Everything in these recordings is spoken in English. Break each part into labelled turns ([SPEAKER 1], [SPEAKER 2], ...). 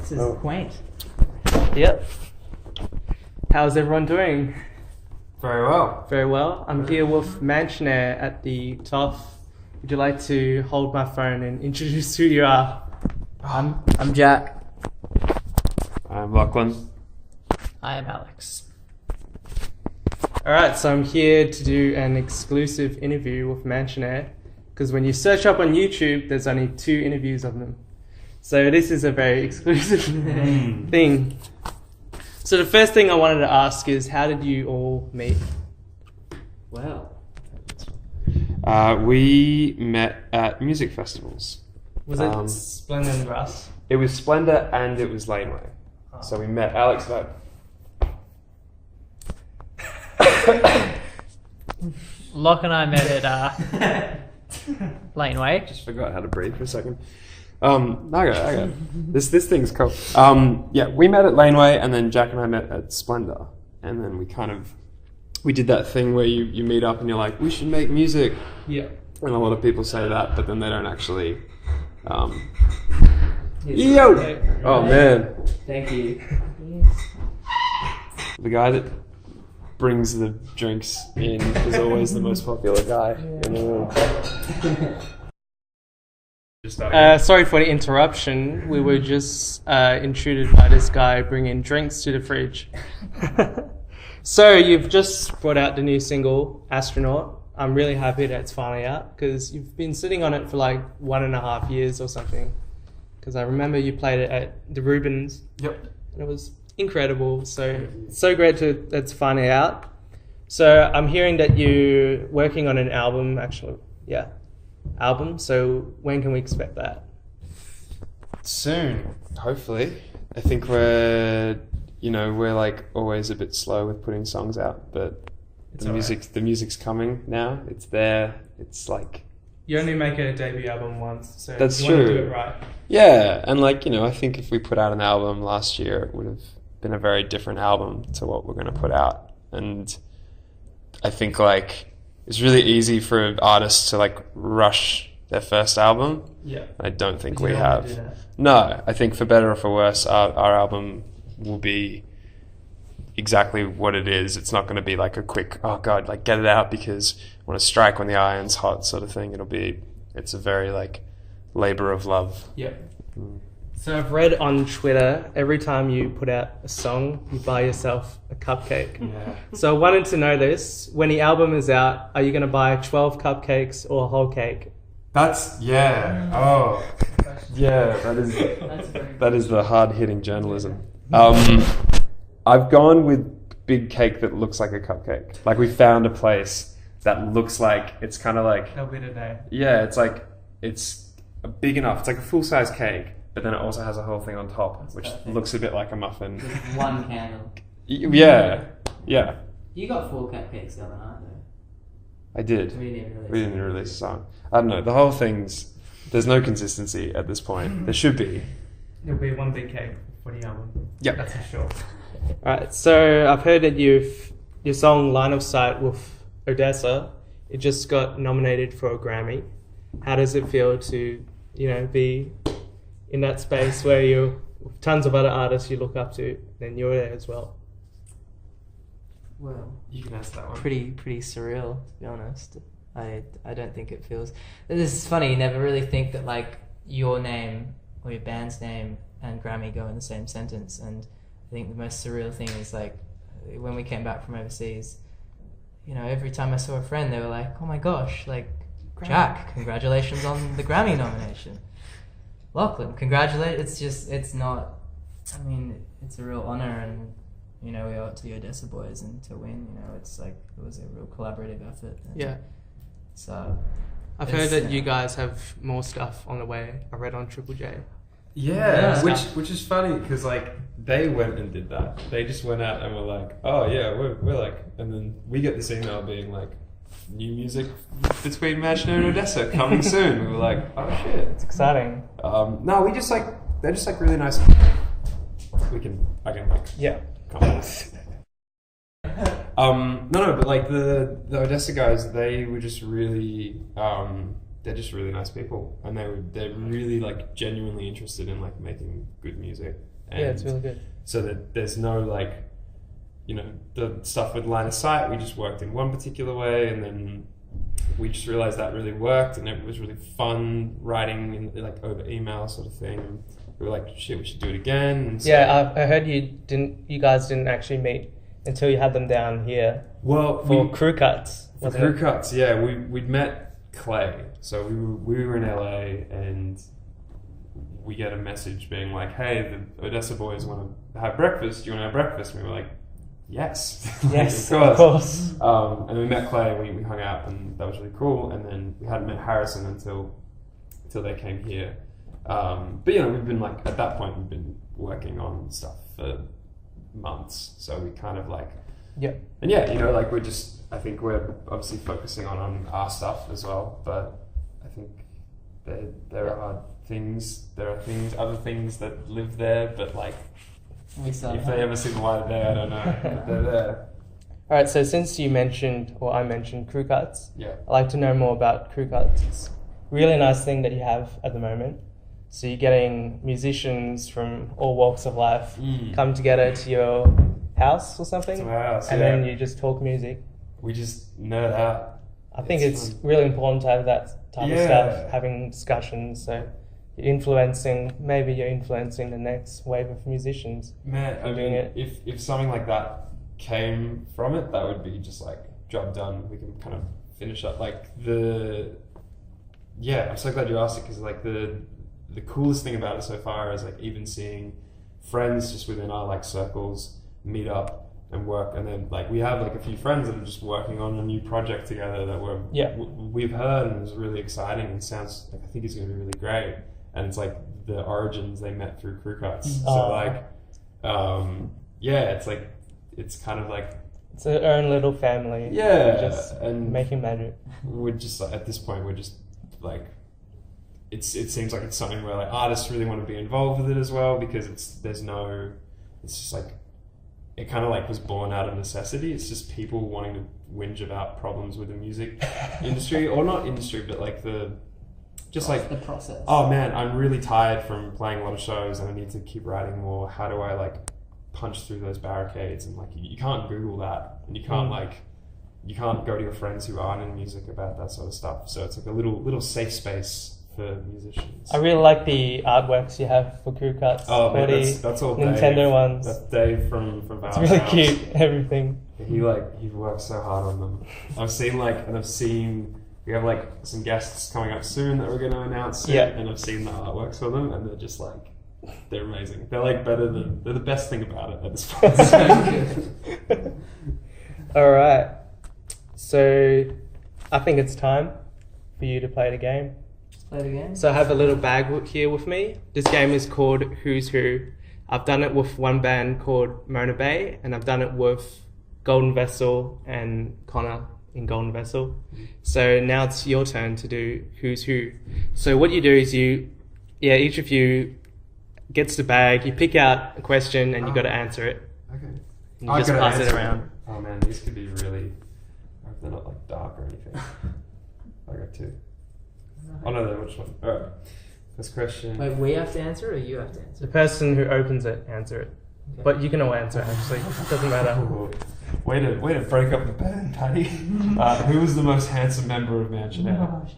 [SPEAKER 1] This is quaint.
[SPEAKER 2] Yep. How's everyone doing?
[SPEAKER 3] Very well.
[SPEAKER 2] Very well. I'm here with Mansionair at the Toff. Would you like to hold my phone and introduce who you are?
[SPEAKER 1] I'm Jack.
[SPEAKER 3] I'm Lachlan.
[SPEAKER 1] I am Alex.
[SPEAKER 2] Alright, so I'm here to do an exclusive interview with Mansionair, because when you search up on YouTube, there's only 2 interviews of them. So this is a very exclusive thing. So the first thing I wanted to ask is, how did you all meet?
[SPEAKER 1] Well,
[SPEAKER 3] We met at music festivals.
[SPEAKER 2] Was it Splendor and Russ?
[SPEAKER 3] It was Splendor and it was Laneway. So we met Alex at...
[SPEAKER 1] Locke and I met at Laneway.
[SPEAKER 3] Just forgot how to breathe for a second. I got it. This thing's cool. We met at Laneway, and then Jack and I met at Splendor, and then we did that thing where you meet up and you're like, we should make music.
[SPEAKER 2] Yeah.
[SPEAKER 3] And a lot of people say that, but then they don't actually.
[SPEAKER 2] Yo!
[SPEAKER 3] Oh man,
[SPEAKER 1] Thank you.
[SPEAKER 3] the guy that brings the drinks in is always the most popular guy in the room.
[SPEAKER 2] Sorry for the interruption. We were just intruded by this guy bringing drinks to the fridge. So you've just brought out the new single, Astronaut. I'm really happy that it's finally out, because you've been sitting on it for like 1.5 years or something. Because I remember you played it at the Rubens.
[SPEAKER 3] Yep.
[SPEAKER 2] And it was incredible. So it's so great that it's finally out. So I'm hearing that you're working on an album, actually. Yeah. Album. So when can we expect that?
[SPEAKER 3] Soon, hopefully. I think we're like always a bit slow with putting songs out, but the music's coming now. It's there. It's like,
[SPEAKER 2] you only make a debut album once, so
[SPEAKER 3] that's
[SPEAKER 2] you
[SPEAKER 3] true.
[SPEAKER 2] want to do it right.
[SPEAKER 3] Yeah, and I think if we put out an album last year, it would have been a very different album to what we're going to put out. And I think it's really easy for artists to rush their first album.
[SPEAKER 2] Yeah.
[SPEAKER 3] I don't think
[SPEAKER 2] You
[SPEAKER 3] we
[SPEAKER 2] don't want to
[SPEAKER 3] have.
[SPEAKER 2] do that.
[SPEAKER 3] No, I think for better or for worse, our album will be exactly what it is. It's not going to be like a quick, oh God, get it out because I want to strike when the iron's hot sort of thing. It's a very labor of love.
[SPEAKER 2] Yep. So I've read on Twitter, every time you put out a song, you buy yourself a cupcake.
[SPEAKER 3] Yeah.
[SPEAKER 2] So I wanted to know this. When the album is out, are you going to buy 12 cupcakes or a whole cake?
[SPEAKER 3] That's, yeah. Oh, yeah, that is the hard-hitting journalism. I've gone with big cake that looks like a cupcake. We found a place that looks like, it's kind of
[SPEAKER 2] That'll be today.
[SPEAKER 3] yeah, it's big enough. It's like a full-size cake, but then it also has a whole thing on top, which looks a bit like a muffin.
[SPEAKER 1] With one candle.
[SPEAKER 3] Yeah.
[SPEAKER 1] You got 4 cupcakes the other night, though.
[SPEAKER 3] I did.
[SPEAKER 1] We didn't
[SPEAKER 3] We didn't release a song. I don't know. The whole there's no consistency at this point. There should be.
[SPEAKER 2] There'll be one big cake for the album.
[SPEAKER 3] Yep.
[SPEAKER 2] That's for sure. Alright, so I've heard that your song Line of Sight with Odessa, it just got nominated for a Grammy. How does it feel to, be in that space where you're with tons of other artists you look up to, and you're there as well?
[SPEAKER 1] Well,
[SPEAKER 3] You can answer that one.
[SPEAKER 1] pretty surreal, to be honest. I don't think it feels... This is funny, you never really think that your name or your band's name and Grammy go in the same sentence, and I think the most surreal thing is when we came back from overseas, every time I saw a friend, they were like, oh my gosh, Jack, congratulations on the Grammy nomination. Lachlan, congratulations. It's not, it's a real honor, and we owe it to the Odessa boys, and to win, it was a real collaborative effort.
[SPEAKER 2] Yeah.
[SPEAKER 1] So
[SPEAKER 2] I've heard that you guys have more stuff on the way. I read on Triple J.
[SPEAKER 3] Yeah, which is funny because they went and did that. They just went out and were like, oh yeah, we're and then we get this email being new music between Mansionair and Odessa coming soon. We were like, oh shit,
[SPEAKER 2] It's exciting.
[SPEAKER 3] no, we just they're just really nice. I can
[SPEAKER 2] Yeah.
[SPEAKER 3] comment. No, but the Odessa guys, they were just really they're just really nice people, and they're really like genuinely interested in like making good music. And
[SPEAKER 2] Yeah, it's really good.
[SPEAKER 3] so that there's no like, you know, the stuff with line of sight, we just worked in one particular way, and then we just realized that really worked, and it was really fun writing in like over email sort of thing. And we were like, shit, we should do it again. And so,
[SPEAKER 2] Yeah, I heard you guys didn't actually meet until you had them down here
[SPEAKER 3] well,
[SPEAKER 2] for Crewcuts.
[SPEAKER 3] for Crewcuts, yeah, we'd met Clay. So we were in LA, and we get a message being like, hey, the Odessa boys want to have breakfast. Do you want to have breakfast? And we were like, yes.
[SPEAKER 2] Yes,
[SPEAKER 3] of course.
[SPEAKER 2] of course.
[SPEAKER 3] And we met Clay, and we hung out, and that was really cool. And then we hadn't met Harrison until they came here. But you know, we've been like, at that point, we've been working on stuff for months. So we kind of like,
[SPEAKER 2] Yeah.
[SPEAKER 3] and yeah, you know, like I think we're obviously focusing on our stuff as well. But I think there are other things that live there, but like, if they ever see the light of day, I don't know. But they're there.
[SPEAKER 2] All right, so since I mentioned Crewcuts,
[SPEAKER 3] Yeah.
[SPEAKER 2] I'd like to know more about Crewcuts. It's a really nice thing that you have at the moment. So you're getting musicians from all walks of life come together to your house or something,
[SPEAKER 3] To my house,
[SPEAKER 2] and
[SPEAKER 3] yeah.
[SPEAKER 2] then you just talk music.
[SPEAKER 3] We just nerd out.
[SPEAKER 2] I think
[SPEAKER 3] It's
[SPEAKER 2] it's
[SPEAKER 3] fun.
[SPEAKER 2] really important to have that type of
[SPEAKER 3] Yeah.
[SPEAKER 2] stuff, having discussions. So maybe you're influencing the next wave of musicians.
[SPEAKER 3] Man, I
[SPEAKER 2] doing
[SPEAKER 3] mean,
[SPEAKER 2] it.
[SPEAKER 3] if something like that came from it, that would be just like job done. We can kind of finish up like yeah, I'm so glad you asked it, because like the coolest thing about it so far is like even seeing friends just within our like circles meet up and work, and then like we have like a few friends that are just working on a new project together that we've heard, and it's really exciting and sounds like, I think it's going to be really great. And it's like the origins they met through Crewcuts. So like, yeah, it's like, it's kind of like,
[SPEAKER 2] It's their own little family.
[SPEAKER 3] Yeah,
[SPEAKER 2] just
[SPEAKER 3] and
[SPEAKER 2] making magic.
[SPEAKER 3] we're just like, at this point, we're just like, it seems like it's something where like artists really want to be involved with it as well, because it's just like, it kind of like was born out of necessity. It's just people wanting to whinge about problems with the music industry, or not industry, but like the
[SPEAKER 1] process.
[SPEAKER 3] Oh man, I'm really tired from playing a lot of shows, and I need to keep writing more. How do I like punch through those barricades? And like, you can't Google that, and you can't you can't go to your friends who aren't in music about that sort of stuff. So it's like a little safe space for musicians.
[SPEAKER 2] I really like the artworks you have for Crewcuts.
[SPEAKER 3] Oh man,
[SPEAKER 2] all the
[SPEAKER 3] that's all
[SPEAKER 2] Nintendo
[SPEAKER 3] Dave.
[SPEAKER 2] ones.
[SPEAKER 3] That's Dave from
[SPEAKER 2] It's
[SPEAKER 3] Val's
[SPEAKER 2] really
[SPEAKER 3] house.
[SPEAKER 2] cute, everything.
[SPEAKER 3] He works so hard on them. I've seen we have like some guests coming up soon that we're going to announce soon,
[SPEAKER 2] Yeah.
[SPEAKER 3] and I've seen the artworks for them, and they're just like, they're amazing. They're like they're the best thing about it at this point.
[SPEAKER 2] All right. So I think it's time for you to play the game.
[SPEAKER 1] Let's play the game.
[SPEAKER 2] So I have a little bag here with me. This game is called Who's Who. I've done it with one band called Mona Bay, and I've done it with Golden Vessel and Connor in Golden Vessel. So now it's your turn to do Who's Who. So what you do is each of you gets the bag, you pick out a question, and you got to answer it.
[SPEAKER 3] Okay.
[SPEAKER 2] And you just pass it around.
[SPEAKER 3] Oh man, these could be really. I hope they're not like dark or anything. I got two. Oh no, which one? All right. First question.
[SPEAKER 1] Wait, we have to answer it, or you have to answer
[SPEAKER 2] The person who opens it, answer it.
[SPEAKER 1] Okay.
[SPEAKER 2] But you can all answer it, actually. It doesn't matter.
[SPEAKER 3] Ooh. Way to break up the band, Paddy. Who was the most handsome member of Mansionair?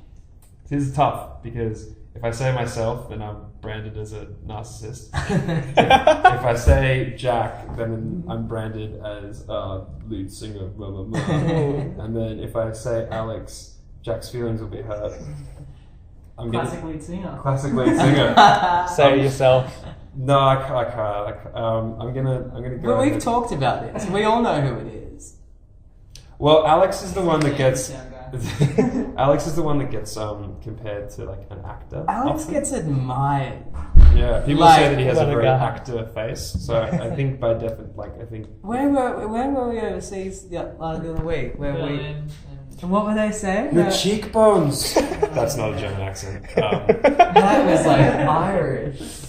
[SPEAKER 3] This is tough, because if I say myself, then I'm branded as a narcissist. if I say Jack, then I'm branded as lead singer, blah, blah, blah. And then if I say Alex, Jack's feelings will be hurt.
[SPEAKER 1] Classic lead singer.
[SPEAKER 3] Classic lead singer.
[SPEAKER 2] Say yourself.
[SPEAKER 3] No, I can't. I'm gonna go.
[SPEAKER 1] But we've
[SPEAKER 3] ahead.
[SPEAKER 1] talked about this. We all know who it is.
[SPEAKER 3] Well, Alex is the one that gets.
[SPEAKER 1] Sound guy.
[SPEAKER 3] Alex is the one that gets compared to like an actor.
[SPEAKER 1] Alex
[SPEAKER 3] often.
[SPEAKER 1] gets admired.
[SPEAKER 3] Yeah, people
[SPEAKER 1] like,
[SPEAKER 3] say that he has a
[SPEAKER 2] what a
[SPEAKER 3] very
[SPEAKER 2] guy.
[SPEAKER 3] actor face. So I think by I think.
[SPEAKER 1] Where were we overseas the other week? And what were they saying?
[SPEAKER 3] Your cheekbones. That's not a German accent.
[SPEAKER 1] That was like Irish.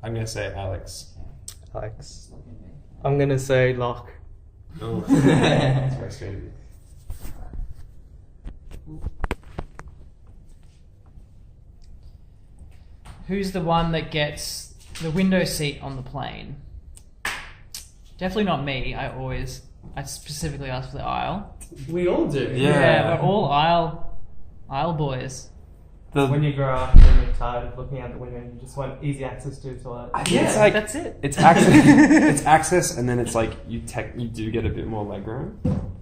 [SPEAKER 3] I'm gonna say Alex.
[SPEAKER 2] Alex. I'm going to say Locke.
[SPEAKER 3] Oh, that's very sweet of you.
[SPEAKER 4] Who's the one that gets the window seat on the plane? Definitely not me. I specifically ask for the aisle.
[SPEAKER 2] We all do.
[SPEAKER 3] Yeah.
[SPEAKER 4] We're all aisle boys.
[SPEAKER 2] When you grow up and you're tired of looking out the window, you just want easy access to the toilet.
[SPEAKER 3] It's like
[SPEAKER 4] that's it.
[SPEAKER 3] it's access, and then it's like you do get a bit more leg room.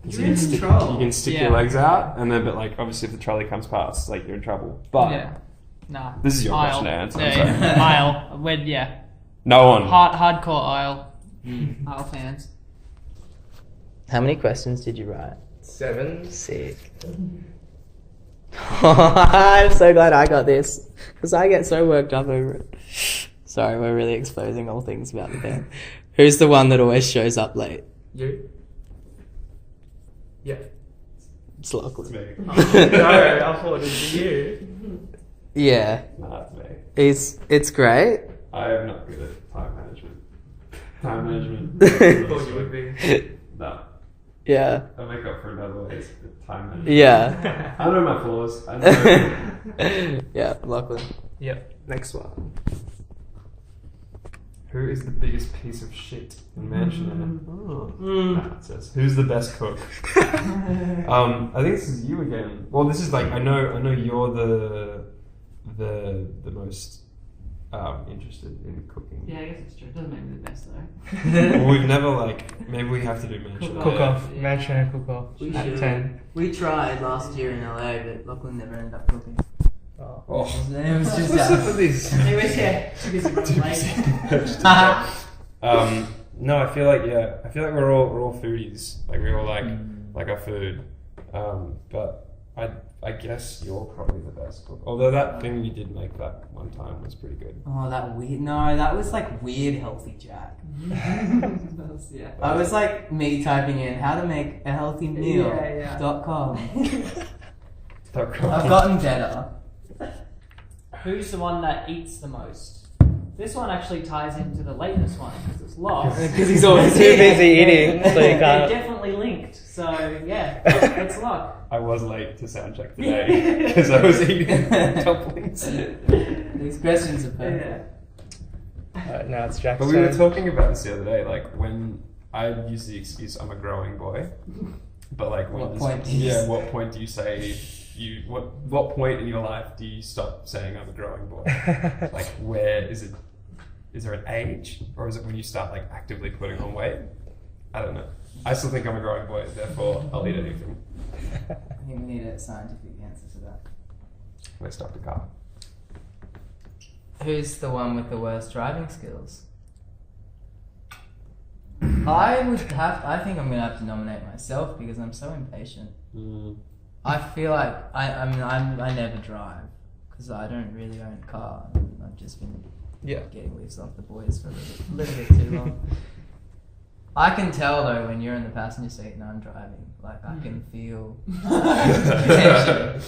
[SPEAKER 1] You're in control.
[SPEAKER 3] You can stick
[SPEAKER 4] Yeah.
[SPEAKER 3] your legs out, and then but like obviously if the trolley comes past, like you're in trouble. But
[SPEAKER 4] Yeah. Nah.
[SPEAKER 3] this is your
[SPEAKER 4] Aisle.
[SPEAKER 3] question to answer.
[SPEAKER 4] Yeah,
[SPEAKER 3] I'm sorry.
[SPEAKER 4] yeah. Aisle.
[SPEAKER 3] No one.
[SPEAKER 4] Hardcore aisle. Aisle fans.
[SPEAKER 1] How many questions did you write?
[SPEAKER 2] 7.
[SPEAKER 1] Sick. I'm so glad I got this because I get so worked up over it. Sorry, we're really exposing all things about the band. Who's the one that always shows up late?
[SPEAKER 2] You? Yeah.
[SPEAKER 1] It's Lachlan.
[SPEAKER 3] It's me.
[SPEAKER 2] No, I thought it was you.
[SPEAKER 1] Yeah,
[SPEAKER 3] No, it's me.
[SPEAKER 1] it's great.
[SPEAKER 3] I am not good at time management. Time management.
[SPEAKER 2] Thought you would be.
[SPEAKER 3] No.
[SPEAKER 1] Yeah,
[SPEAKER 3] I make up for it in other ways, but time management.
[SPEAKER 1] yeah,
[SPEAKER 3] I know my flaws. I know.
[SPEAKER 1] yeah. Lachlan.
[SPEAKER 2] Yep. Next one.
[SPEAKER 3] Who is the biggest piece of shit in Mansionair? It says, who's the best cook? I think this is you again. Well, this is like I know you're the most interested in cooking.
[SPEAKER 4] Yeah, I guess it's true. It doesn't make me the best though.
[SPEAKER 3] Well, we've never maybe we have to do Mansionair.
[SPEAKER 2] Cook off. Mansionair cook off.
[SPEAKER 1] We
[SPEAKER 2] At
[SPEAKER 1] should.
[SPEAKER 2] 10.
[SPEAKER 1] We tried last year in LA, but Lachlan never ended up cooking.
[SPEAKER 3] Oh.
[SPEAKER 1] It was just
[SPEAKER 3] What's up with this?
[SPEAKER 4] Anyways, yeah. Too busy running late.
[SPEAKER 3] No, I feel like we're all foodies. Like we all like our food. But I guess you're probably the best cook. Although that thing you did make that one time was pretty good.
[SPEAKER 1] Oh, that was like weird healthy Jack.
[SPEAKER 4] Yeah.
[SPEAKER 1] I was like me typing in how to make a healthy meal
[SPEAKER 4] Yeah.
[SPEAKER 1] .com.
[SPEAKER 3] I've
[SPEAKER 1] I've gotten better.
[SPEAKER 4] Who's the one that eats the most? This one actually ties into the latest one because it's lost.
[SPEAKER 2] Because he's always too busy eating, so you
[SPEAKER 4] They're
[SPEAKER 2] can't.
[SPEAKER 4] definitely linked. So yeah, it's locked.
[SPEAKER 3] I was late to sound check today because I was eating dumplings.
[SPEAKER 1] These questions are perfect.
[SPEAKER 2] Now it's Jack's
[SPEAKER 3] But we were
[SPEAKER 2] turn.
[SPEAKER 3] talking about this the other day, like when I use the excuse I'm a growing boy, but like when
[SPEAKER 1] What point do you
[SPEAKER 3] what point do you say what point in your life do you stop saying I'm a growing boy? Like where is it? Is there an age, or is it when you start like actively putting on weight? I don't know. I still think I'm a growing boy, therefore I'll eat anything.
[SPEAKER 1] I think we need a scientific answer to that.
[SPEAKER 3] Let's stop the car.
[SPEAKER 1] Who's the one with the worst driving skills? I think I'm gonna have to nominate myself because I'm so impatient. I feel like I never drive because I don't really own a car. I've just been getting leaves off the boys for a little bit too long. I can tell though when you're in the passenger seat and I'm driving. Like I can feel tension.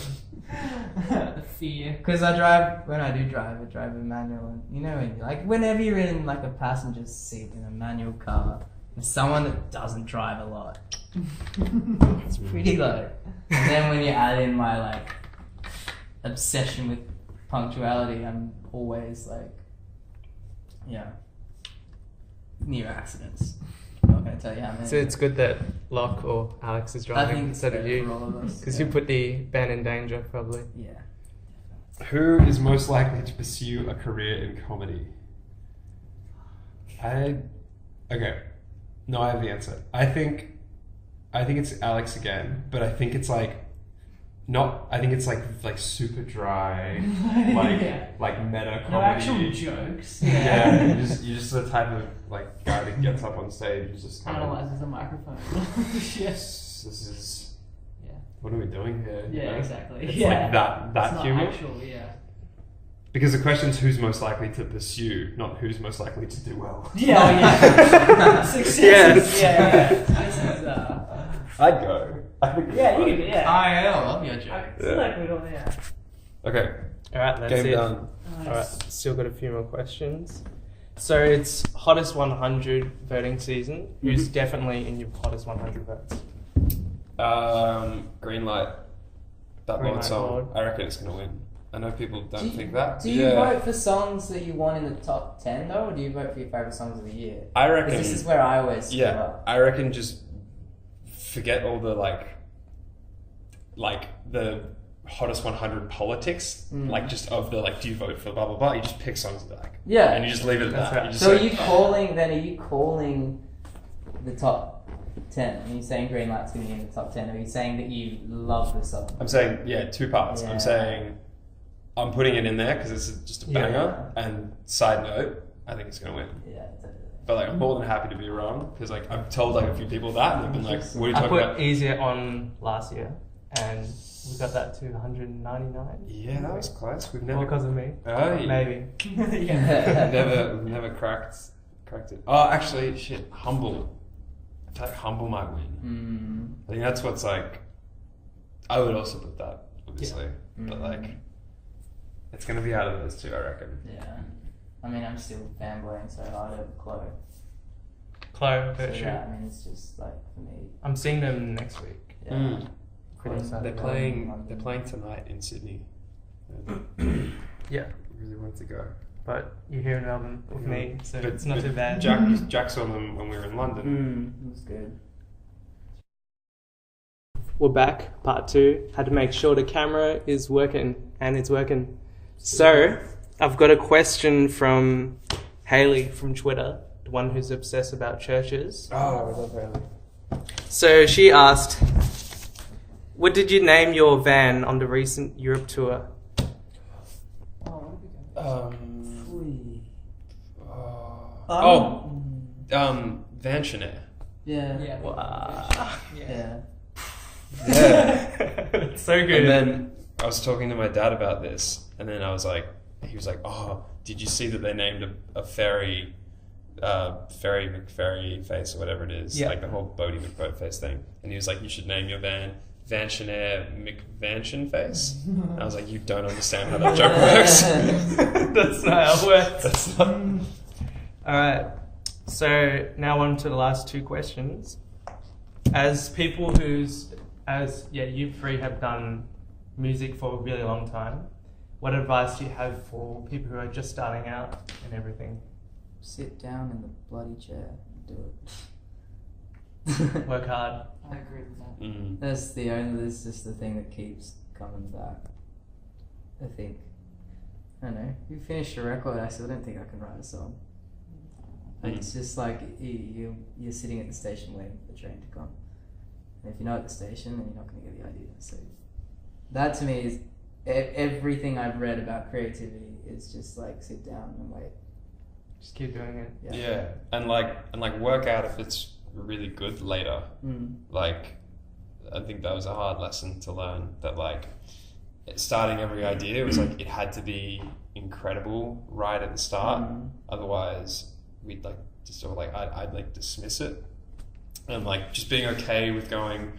[SPEAKER 4] The fear.
[SPEAKER 1] Because when I do drive, I drive a manual, and you know, whenever you're in like a passenger seat in a manual car, with someone that doesn't drive a lot, it's pretty low. And then when you add in my like obsession with punctuality, I'm always like, near accidents. I'm not going to tell you how many.
[SPEAKER 2] So it's good that Locke or Alex is
[SPEAKER 1] I
[SPEAKER 2] driving
[SPEAKER 1] think it's
[SPEAKER 2] instead of
[SPEAKER 1] better
[SPEAKER 2] you.
[SPEAKER 1] for all of us.
[SPEAKER 2] Because you put the band in danger, probably.
[SPEAKER 1] Yeah.
[SPEAKER 3] Who is most likely to pursue a career in comedy? Okay. No, I have the answer. I think it's Alex again, but I think it's like super dry, like meta comedy.
[SPEAKER 4] No actual jokes.
[SPEAKER 3] Yeah, you're just the type of like guy that gets up on stage and just kind of
[SPEAKER 4] Analyzes the microphone.
[SPEAKER 3] yes, this is
[SPEAKER 4] Yeah.
[SPEAKER 3] what are we doing here? you
[SPEAKER 4] Yeah,
[SPEAKER 3] know?
[SPEAKER 4] exactly.
[SPEAKER 3] It's
[SPEAKER 4] Yeah.
[SPEAKER 3] like that
[SPEAKER 4] It's not
[SPEAKER 3] humor.
[SPEAKER 4] actual, yeah.
[SPEAKER 3] Because the question is who's most likely to pursue, not who's most likely to do well.
[SPEAKER 4] Yeah. Success.
[SPEAKER 2] Yes.
[SPEAKER 4] Yeah. This is,
[SPEAKER 3] I'd go. I think it's
[SPEAKER 4] yeah,
[SPEAKER 3] fun.
[SPEAKER 4] you could, yeah.
[SPEAKER 1] I love your
[SPEAKER 4] I
[SPEAKER 1] joke.
[SPEAKER 4] feel like we don't, yeah.
[SPEAKER 3] Okay,
[SPEAKER 2] Alright, that's
[SPEAKER 3] game
[SPEAKER 2] it.
[SPEAKER 3] done.
[SPEAKER 2] Alright, still got a few more questions. So it's hottest 100 voting season. Who's definitely in your hottest 100 votes?
[SPEAKER 3] Green light. That
[SPEAKER 2] Green
[SPEAKER 3] Lord
[SPEAKER 2] Light
[SPEAKER 3] song.
[SPEAKER 2] Lord.
[SPEAKER 3] I reckon it's gonna win. I know people don't think that.
[SPEAKER 1] Do you vote for songs that you want in the top 10 though, or do you vote for your favourite songs of the year?
[SPEAKER 3] I reckon.
[SPEAKER 1] This is where I always screw up.
[SPEAKER 3] I reckon just forget all the like the hottest 100 politics, like just of the like, do you vote for blah blah blah? You just pick songs that you like, and you just leave it at that.
[SPEAKER 2] Right.
[SPEAKER 3] You just
[SPEAKER 1] So
[SPEAKER 3] say,
[SPEAKER 1] are you calling the top 10? Are you saying Green Light's going to be in the top 10? Or are you saying that you love the song?
[SPEAKER 3] I'm saying, two parts.
[SPEAKER 1] Yeah.
[SPEAKER 3] I'm saying I'm putting it in there because it's just a banger. And side note, I think it's going to win.
[SPEAKER 1] Yeah, totally.
[SPEAKER 3] But like, I'm more than happy to be wrong because like I've told like a few people that and they've been like, "What are you
[SPEAKER 2] I
[SPEAKER 3] talking
[SPEAKER 2] put
[SPEAKER 3] about?"
[SPEAKER 2] Easier on last year, and we got that to 199.
[SPEAKER 3] Yeah, that was close. We've
[SPEAKER 2] All
[SPEAKER 3] never,
[SPEAKER 2] because of me.
[SPEAKER 3] Oh, yeah.
[SPEAKER 2] Maybe.
[SPEAKER 3] we've never cracked it. Oh, actually, shit, Humble. I feel like Humble might win. I think that's what's like. I would also put that, obviously, but like, it's gonna be out of those two, I reckon.
[SPEAKER 1] Yeah. I mean, I'm still fanboying so hard over Chloe.
[SPEAKER 2] Chloe,
[SPEAKER 1] So
[SPEAKER 2] Virtue.
[SPEAKER 1] yeah, I mean, it's just like, for me,
[SPEAKER 2] I'm seeing them next week.
[SPEAKER 1] yeah.
[SPEAKER 2] Pretty excited.
[SPEAKER 3] They're
[SPEAKER 1] London.
[SPEAKER 3] playing tonight in Sydney.
[SPEAKER 2] Yeah,
[SPEAKER 3] Really wanted to go.
[SPEAKER 2] but you're here in Melbourne with me, so
[SPEAKER 3] But-
[SPEAKER 2] it's not
[SPEAKER 3] but
[SPEAKER 2] too bad.
[SPEAKER 3] Jack saw them when we were in London.
[SPEAKER 1] It was good.
[SPEAKER 2] We're back, part 2. Had to make sure the camera is working, and it's working. So, I've got a question from Hayley from Twitter, the one who's obsessed about churches.
[SPEAKER 3] Oh, we love Riley.
[SPEAKER 2] So she asked, what did you name your van on the recent Europe tour?
[SPEAKER 3] Mansionair.
[SPEAKER 1] Yeah.
[SPEAKER 2] Wow.
[SPEAKER 1] Yeah.
[SPEAKER 3] Yeah.
[SPEAKER 2] It's so good.
[SPEAKER 3] And then I was talking to my dad about this, and then I was like, he was like, "Oh, did you see that they named a ferry, Ferry McFerry Face or whatever it is, like the whole Bodie McBoat Face thing?" And he was like, "You should name your van Mansionair McVansion Face." And I was like, "You don't understand how that joke works."
[SPEAKER 2] That's not how it works.
[SPEAKER 3] That's not.
[SPEAKER 2] Alright, so now on to the last 2 questions. As people you three have done music for a really long time, what advice do you have for people who are just starting out and everything?
[SPEAKER 1] Sit down in the bloody chair and do it.
[SPEAKER 2] Work hard.
[SPEAKER 4] I agree with that.
[SPEAKER 3] Mm.
[SPEAKER 1] That's just the thing that keeps coming back. I think. I don't know. You finished a record, I still don't think I can write a song. It's just like you're sitting at the station waiting for the train to come. And if you're not at the station, then you're not going to get the idea. So that to me is everything I've read about creativity is just like sit down and wait.
[SPEAKER 2] Just keep doing it.
[SPEAKER 3] Yeah, and work out if it's really good later. Like, I think that was a hard lesson to learn. That like, starting every idea was like it had to be incredible right at the start. Otherwise, we'd like just sort of like I'd like dismiss it, and like just being okay with going,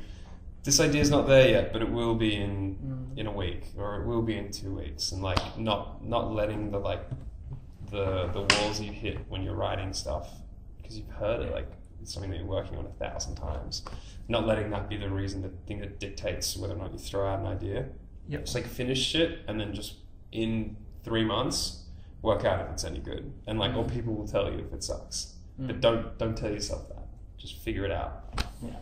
[SPEAKER 3] this idea's not there yet, but it will be in a week, or it will be in 2 weeks, and like not letting the walls you hit when you're writing stuff because you've heard it, like it's something that you're working on 1,000 times. Not letting that be the thing that dictates whether or not you throw out an idea.
[SPEAKER 2] Yep.
[SPEAKER 3] Just like finish shit and then just in 3 months work out if it's any good. And like all people will tell you if it sucks. But don't tell yourself that. Just figure it out.
[SPEAKER 1] Yeah.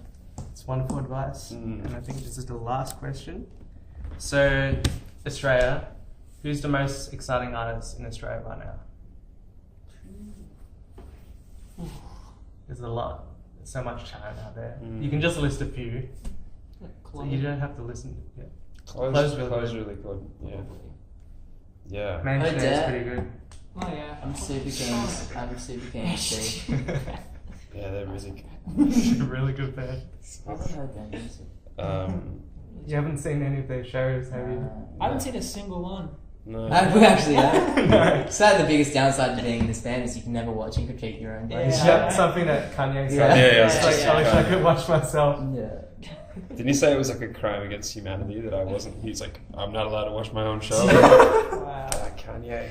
[SPEAKER 2] It's wonderful advice. And I think this is the last question. So, Australia, who's the most exciting artist in Australia right now? There's a lot. There's so much talent out there. You can just list a few. So you don't have to listen. Yeah.
[SPEAKER 3] Close really good. Yeah. Yeah.
[SPEAKER 2] Mansionair is pretty good.
[SPEAKER 4] Oh yeah.
[SPEAKER 1] I'm super keen to see.
[SPEAKER 3] Yeah, they're music.
[SPEAKER 2] Really good band.
[SPEAKER 1] I haven't heard their music.
[SPEAKER 2] You haven't seen any of their shows, have you?
[SPEAKER 4] I haven't seen a single one.
[SPEAKER 3] No.
[SPEAKER 1] We actually have.
[SPEAKER 2] No.
[SPEAKER 1] So the biggest downside to being in this band is you can never watch and critique your own voice.
[SPEAKER 2] Is that something that Kanye said?
[SPEAKER 1] Yeah.
[SPEAKER 2] It's like, I wish I could watch myself.
[SPEAKER 1] Yeah.
[SPEAKER 3] Didn't he say it was like a crime against humanity that I wasn't? He's like, I'm not allowed to watch my own show.
[SPEAKER 4] Wow.
[SPEAKER 3] Kanye.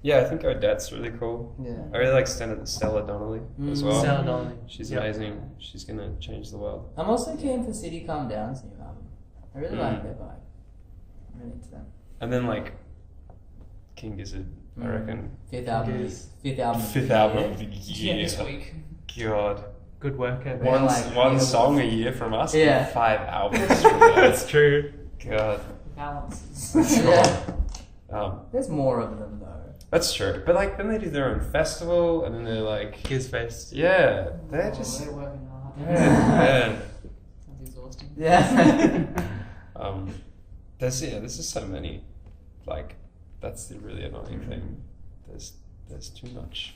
[SPEAKER 3] Yeah, I think Odette's really cool.
[SPEAKER 1] Yeah.
[SPEAKER 3] I really like Stella Donnelly as well.
[SPEAKER 2] Stella Donnelly.
[SPEAKER 3] She's
[SPEAKER 2] Yep.
[SPEAKER 3] amazing. She's gonna change the world.
[SPEAKER 1] I'm also keen for City Calm Down's new album. I really like their vibe. I'm really into them.
[SPEAKER 3] And then like King Gizzard, I reckon.
[SPEAKER 1] Fifth album. Fifth album.
[SPEAKER 3] Fifth album of the
[SPEAKER 4] Yeah,
[SPEAKER 3] year.
[SPEAKER 4] this week.
[SPEAKER 3] God.
[SPEAKER 2] Good work, Evan.
[SPEAKER 1] Yeah, like,
[SPEAKER 3] One
[SPEAKER 1] yeah,
[SPEAKER 3] song a year from us.
[SPEAKER 1] Yeah.
[SPEAKER 3] 5 albums from us.
[SPEAKER 2] That's true.
[SPEAKER 3] God.
[SPEAKER 4] Balances.
[SPEAKER 1] Yeah. There's more of them though.
[SPEAKER 3] That's true. But like then they do their own festival and then they're like
[SPEAKER 2] Gizfest.
[SPEAKER 3] yeah, they're just
[SPEAKER 4] They're working hard.
[SPEAKER 3] yeah.
[SPEAKER 4] Sounds exhausting.
[SPEAKER 1] Yeah.
[SPEAKER 3] There's just so many. Like that's the really annoying thing. There's too much.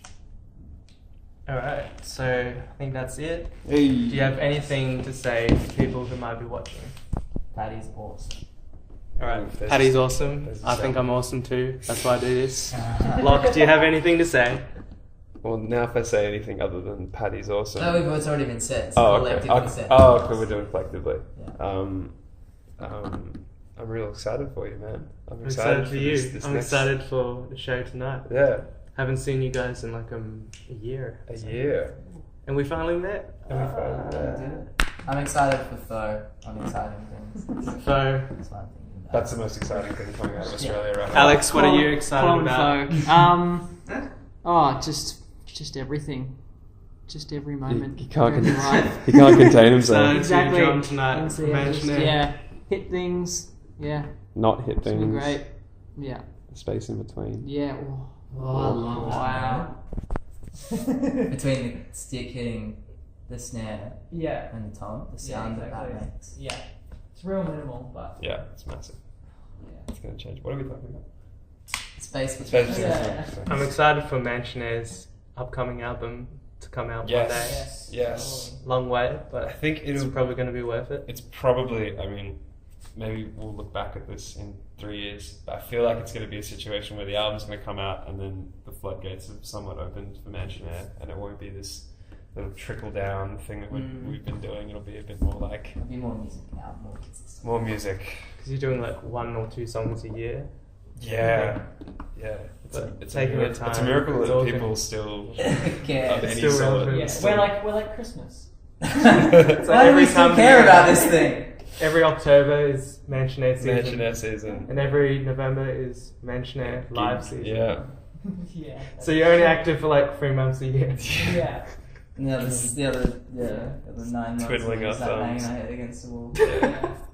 [SPEAKER 2] Alright, so I think that's it.
[SPEAKER 3] Hey.
[SPEAKER 2] Do you have anything to say to people who might be watching?
[SPEAKER 1] Patty's awesome.
[SPEAKER 2] Alright,
[SPEAKER 3] There's-
[SPEAKER 2] Paddy's awesome.
[SPEAKER 3] there's a
[SPEAKER 2] I think
[SPEAKER 3] sound.
[SPEAKER 2] I'm awesome too. That's why I do this. Locke, do you have anything to say?
[SPEAKER 3] Well, now if I say anything other than Paddy's awesome.
[SPEAKER 1] No, it's already been said. So
[SPEAKER 3] Oh, okay.
[SPEAKER 1] collectively said.
[SPEAKER 3] Okay, we're doing collectively.
[SPEAKER 1] Yeah.
[SPEAKER 3] I'm real excited for you, man.
[SPEAKER 2] I'm excited for you.
[SPEAKER 3] this
[SPEAKER 2] I'm
[SPEAKER 3] next-
[SPEAKER 2] excited for the show tonight.
[SPEAKER 3] Yeah,
[SPEAKER 2] Haven't seen you guys in like a year.
[SPEAKER 3] a year.
[SPEAKER 2] And we finally met.
[SPEAKER 1] I'm excited for Foe on exciting things.
[SPEAKER 2] So,
[SPEAKER 1] That's what I'm thinking about.
[SPEAKER 3] That's the most exciting thing coming out of Australia right now.
[SPEAKER 2] Alex, what are you excited
[SPEAKER 4] Clone
[SPEAKER 2] about?
[SPEAKER 4] folk. Just everything. Just every moment.
[SPEAKER 3] He can't
[SPEAKER 4] during life.
[SPEAKER 3] he can't contain himself.
[SPEAKER 4] Exactly.
[SPEAKER 2] John tonight.
[SPEAKER 4] And so,
[SPEAKER 2] from
[SPEAKER 4] yeah, just,
[SPEAKER 2] Mansionair.
[SPEAKER 4] yeah, hit things. Yeah,
[SPEAKER 3] Not hit
[SPEAKER 4] it's been
[SPEAKER 3] things.
[SPEAKER 4] great. Yeah,
[SPEAKER 3] Space in between.
[SPEAKER 4] yeah. Oh, wow.
[SPEAKER 1] Between the stick hitting the snare
[SPEAKER 4] Yeah.
[SPEAKER 1] and the tom, the sound that makes.
[SPEAKER 4] Yeah. It's real minimal, but
[SPEAKER 3] Yeah, it's massive.
[SPEAKER 4] yeah.
[SPEAKER 3] It's gonna change. What are we talking about?
[SPEAKER 1] Space
[SPEAKER 3] Space
[SPEAKER 1] between.
[SPEAKER 3] between.
[SPEAKER 4] Yeah.
[SPEAKER 2] I'm excited for Mansionair's upcoming album to come out one day.
[SPEAKER 3] Yes. Yes.
[SPEAKER 2] Long way,
[SPEAKER 3] I
[SPEAKER 2] but
[SPEAKER 3] think
[SPEAKER 2] it's
[SPEAKER 3] it'll
[SPEAKER 2] probably going to be worth it.
[SPEAKER 3] It's probably, I mean, maybe we'll look back at this in 3 years, but I feel like it's going to be a situation where the album's going to come out and then the floodgates have somewhat opened for Mansionair, and it won't be this little trickle down thing that we've been doing. It'll be a bit more like
[SPEAKER 1] There'll be more music out, more consistent.
[SPEAKER 3] more music.
[SPEAKER 2] Because you're doing like 1 or 2 songs a year.
[SPEAKER 3] Yeah, yeah.
[SPEAKER 2] But
[SPEAKER 3] It's
[SPEAKER 2] taking your
[SPEAKER 3] It's a
[SPEAKER 2] time,
[SPEAKER 3] miracle
[SPEAKER 2] it's
[SPEAKER 3] that
[SPEAKER 2] all
[SPEAKER 3] people
[SPEAKER 2] good.
[SPEAKER 3] still
[SPEAKER 1] care.
[SPEAKER 3] have
[SPEAKER 2] It's
[SPEAKER 3] any
[SPEAKER 2] still
[SPEAKER 3] solid.
[SPEAKER 2] relevant.
[SPEAKER 4] Yeah,
[SPEAKER 3] still-
[SPEAKER 4] we're like Christmas.
[SPEAKER 2] So
[SPEAKER 1] Why do we
[SPEAKER 2] every
[SPEAKER 1] still
[SPEAKER 2] time
[SPEAKER 1] care
[SPEAKER 2] we-
[SPEAKER 1] about this thing?
[SPEAKER 2] Every October is Mansionair season.
[SPEAKER 3] Mansionair season.
[SPEAKER 2] And every November is Mansionair live season.
[SPEAKER 3] Yeah.
[SPEAKER 4] Yeah.
[SPEAKER 2] So you're only active for like 3 months a year.
[SPEAKER 4] Yeah.
[SPEAKER 1] And the other 9 months
[SPEAKER 3] Twiddling
[SPEAKER 1] we
[SPEAKER 3] our
[SPEAKER 1] just like banging
[SPEAKER 3] thumbs.
[SPEAKER 1] our head against the wall.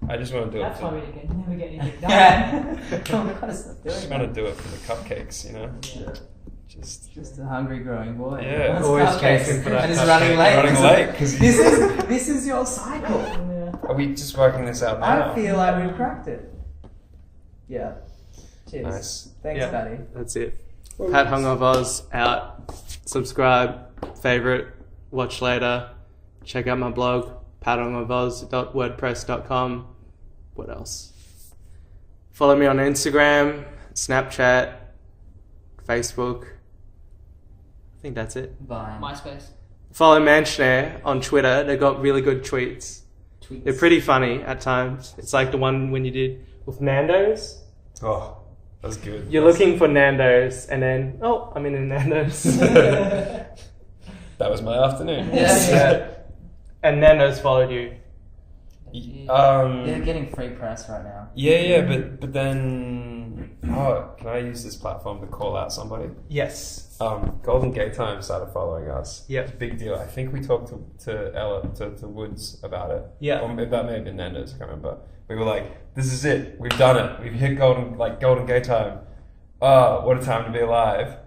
[SPEAKER 3] I just want to do it.
[SPEAKER 4] That's why
[SPEAKER 3] For,
[SPEAKER 4] we never get anything done.
[SPEAKER 1] Yeah. Oh, we gotta stop doing
[SPEAKER 3] just
[SPEAKER 1] that.
[SPEAKER 3] want to do it for the cupcakes, you know.
[SPEAKER 1] Yeah.
[SPEAKER 3] Just
[SPEAKER 1] Just a hungry growing boy.
[SPEAKER 3] Yeah.
[SPEAKER 1] Wants
[SPEAKER 2] Always
[SPEAKER 1] cupcakes.
[SPEAKER 2] chasing for that
[SPEAKER 1] And he's
[SPEAKER 2] cupcake.
[SPEAKER 1] running late.
[SPEAKER 3] running late because
[SPEAKER 1] This is your cycle.
[SPEAKER 4] Yeah.
[SPEAKER 3] Are we just working this out now?
[SPEAKER 1] I feel like we've cracked it. Yeah. Cheers.
[SPEAKER 3] Nice.
[SPEAKER 1] Thanks,
[SPEAKER 2] Yeah.
[SPEAKER 1] Patty.
[SPEAKER 2] That's it. Pathongofaus out. Subscribe, favorite, watch later. Check out my blog, pathongofaus.wordpress.com. What else? Follow me on Instagram, Snapchat, Facebook. I think that's it.
[SPEAKER 1] Bye.
[SPEAKER 4] MySpace.
[SPEAKER 2] Follow Mansionair on Twitter. They got really good tweets.
[SPEAKER 1] Tweets.
[SPEAKER 2] They're pretty funny at times. It's like the one when you did with Nando's.
[SPEAKER 3] Oh, that was good.
[SPEAKER 2] You're looking for Nando's, and then, oh, I'm in a Nando's.
[SPEAKER 3] That was my afternoon.
[SPEAKER 1] Yeah.
[SPEAKER 2] And Nando's followed you.
[SPEAKER 1] They're getting free press right now.
[SPEAKER 3] Yeah, but then, can I use this platform to call out somebody?
[SPEAKER 2] Yes.
[SPEAKER 3] Golden Gay Time started following us.
[SPEAKER 2] Yep.
[SPEAKER 3] Big deal. I think we talked to Ella, to Woods about it.
[SPEAKER 2] Yeah.
[SPEAKER 3] Or maybe that may have been Nando's, I can't remember. We were like, this is it. We've done it. We've hit Golden Gay Time. Oh, what a time to be alive.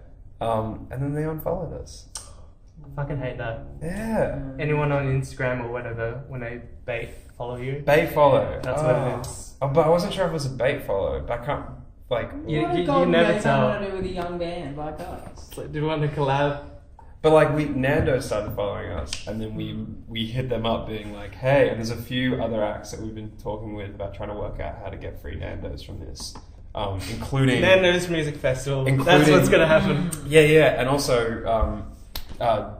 [SPEAKER 3] And then they unfollowed us.
[SPEAKER 2] I fucking hate that.
[SPEAKER 3] Yeah.
[SPEAKER 2] Anyone on Instagram or whatever, when they bait follow you.
[SPEAKER 3] Bait follow.
[SPEAKER 2] That's what it is.
[SPEAKER 3] Oh, but I wasn't sure if it was a bait follow. But I can't, like...
[SPEAKER 2] You
[SPEAKER 1] What does
[SPEAKER 2] you
[SPEAKER 1] Golden
[SPEAKER 2] never
[SPEAKER 1] Gay Time
[SPEAKER 2] tell.
[SPEAKER 1] want to do with a young band like us?
[SPEAKER 2] It's like, do you want to collab?
[SPEAKER 3] But like Nando started following us, and then we hit them up being like, hey, and there's a few other acts that we've been talking with about trying to work out how to get free Nando's from this, including
[SPEAKER 2] Nando's Music Festival. That's
[SPEAKER 3] Including-
[SPEAKER 2] what's going to happen.
[SPEAKER 3] yeah, and also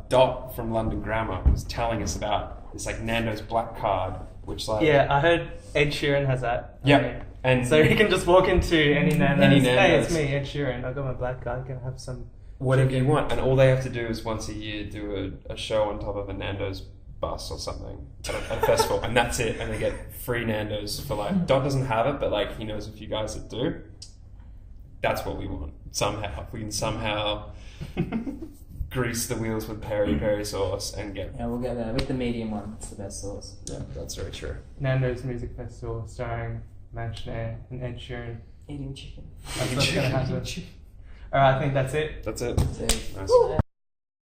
[SPEAKER 3] Dot from London Grammar was telling us about this like Nando's Black Card, which like
[SPEAKER 2] Yeah, I heard Ed Sheeran has that.
[SPEAKER 3] yeah, and
[SPEAKER 2] So he can just walk into any Nando's.
[SPEAKER 3] Any
[SPEAKER 2] Hey,
[SPEAKER 3] Nando's.
[SPEAKER 2] it's me, Ed Sheeran. I got my black card. Can I have some?
[SPEAKER 3] whatever you want, and all they have to do is once a year do a show on top of a Nando's bus or something at a festival, and that's it, and they get free Nando's for like. Dot doesn't have it, but like he knows a few guys that do, that's what we want. Somehow we can somehow grease the wheels with peri peri sauce and get.
[SPEAKER 1] Yeah, we'll get there with the medium one. It's the best sauce.
[SPEAKER 3] Yeah, that's very true.
[SPEAKER 2] Nando's Music Festival starring Mansionair and Ed Sheeran.
[SPEAKER 1] Eating chicken.
[SPEAKER 2] That's what's gonna happen. Alright, I think that's it.
[SPEAKER 3] That's it.
[SPEAKER 1] So,
[SPEAKER 3] Nice.